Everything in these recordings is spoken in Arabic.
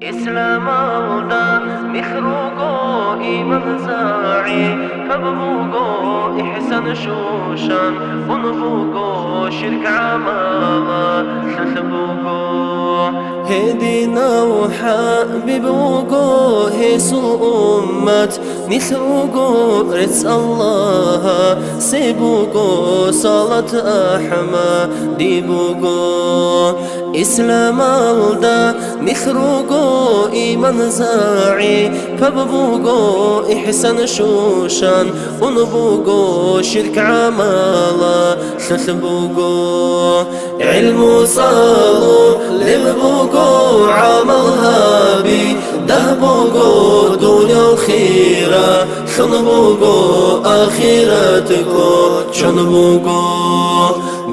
إسلامنا مخروقو إيمان زاعي فببوقو إحسان شوشان ونبوقو شرك عمالا تثبوقو هدينا وحبيبوقو هيسو أمت نثوقو رتس الله سيبوقو صلاة أحمد ديبوقو إسلام الدا مخروقو إيمان زاعي فببوقو إحسان شوشان ونبوقو شرك عمالا تثبوقو علم صالو لببوقو عمل هابي دهبوقو دنيا خيرا شنبوقو آخرتكو شنبوقو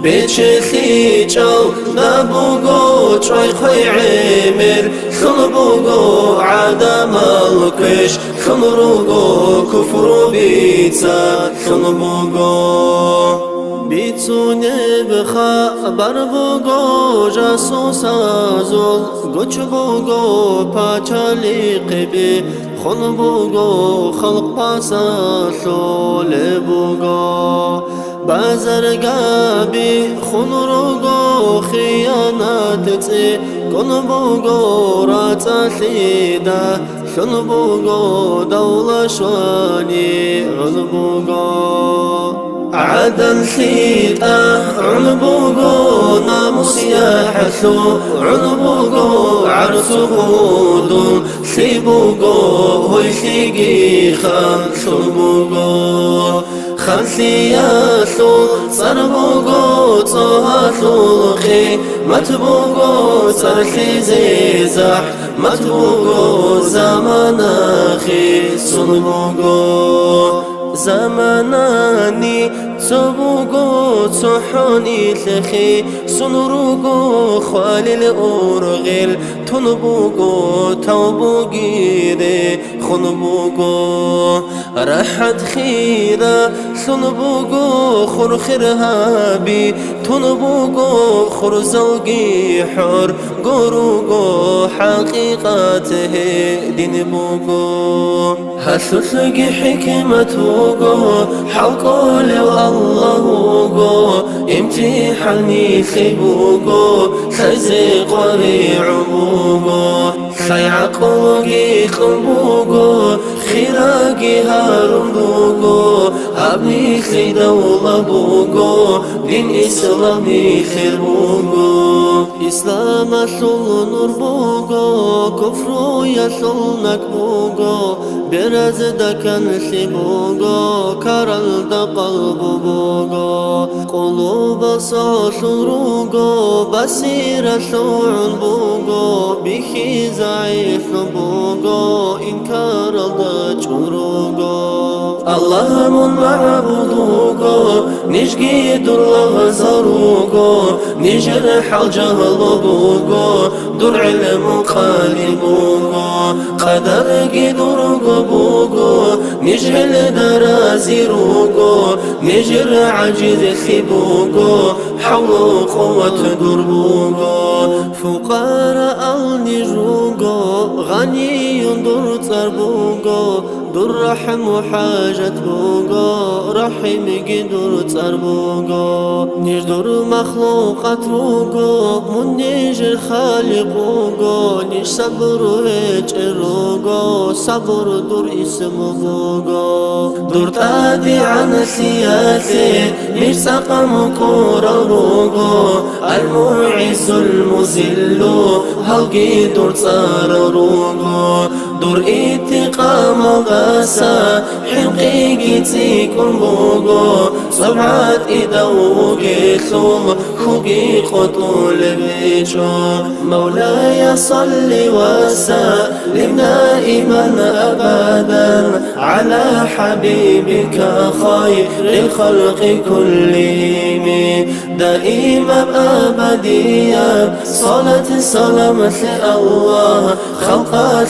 بيتشي جاو نبوغو تراي خي عمر خنبوغو عدم الكش خنروغو كفر بيتسا خنبوغو بيتسوني بخبر بوغو جاسوس ازول گوچ بوغو پاچالی قبي خنبوغو خلق پاسا شول بوغو بازرگابی خنروگو خیانتتی کنبوگو راتلیدا شنبوگو دولشوانی عنبوگو عدن خيطة عنبوغو ناموس يحثو عنبوغو عرس غودو خيبوغو هوي خيقي خانشنبوغو خلسياثو صربوغو صهاثو خي متبوغو صرخي زيزح متبوغو زماناخي صنبوغو زماناني تبوغو تصحوني تلخي سنروغو خوالي الأورغل تنبوغو توبوغيري خنبوغو راحت خيرا سنبوغو خرخرهابي تنبوغو خرزوغي حر قروغو حقيقته دينبوغو هثلقي حكمتوغو حلقو لو الله امتحاني خيبوغو خزي قريعبوغو خيعقوغي خنبوغو خيراغي هارمبوغو أبني خي دولة بوغو دين إسلامي خيربوغو إسلام أشل نور بوغو كفر يشل نكبوغو برز دكن شبوغو كرل دقلب بوغو قلوب صاشروغو بصير شعن بوغو بخي زعيف بوغو إنكار الدجروغو الله من معبودوغو نشقي درلغ زروغو نجرح الجهل بوغو در علم قالبوغو قدر قدرغو بوغو نجهل درازي روغو نجر عجز خبوغو حول قوة دربوغو فقراء النجوغو غني در تربوغو در رحم حاجت بوغو رحم قدر تربوغو نجدر مخلوقات روغو من نجر خالقوغو نج صبر هجروغو صبر در اسم بوغو در تادي عن سياسي نج سقم كوروغو المعز المزل هلقي در تساروغو در اتقام غاسا حلقي جيتي كنبوغو سبعات إدوغي ثم خوغي قطول بيجو مولاي صل وسلم دائما أبدا على حبيبك خير الخلق كلهم دائما أبديا صلاة سلامة الله خلقات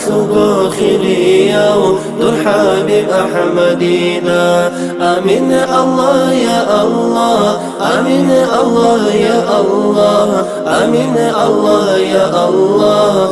خيريا در حبيب أحمدنا آمين الله يا الله آمين الله يا الله آمين الله يا الله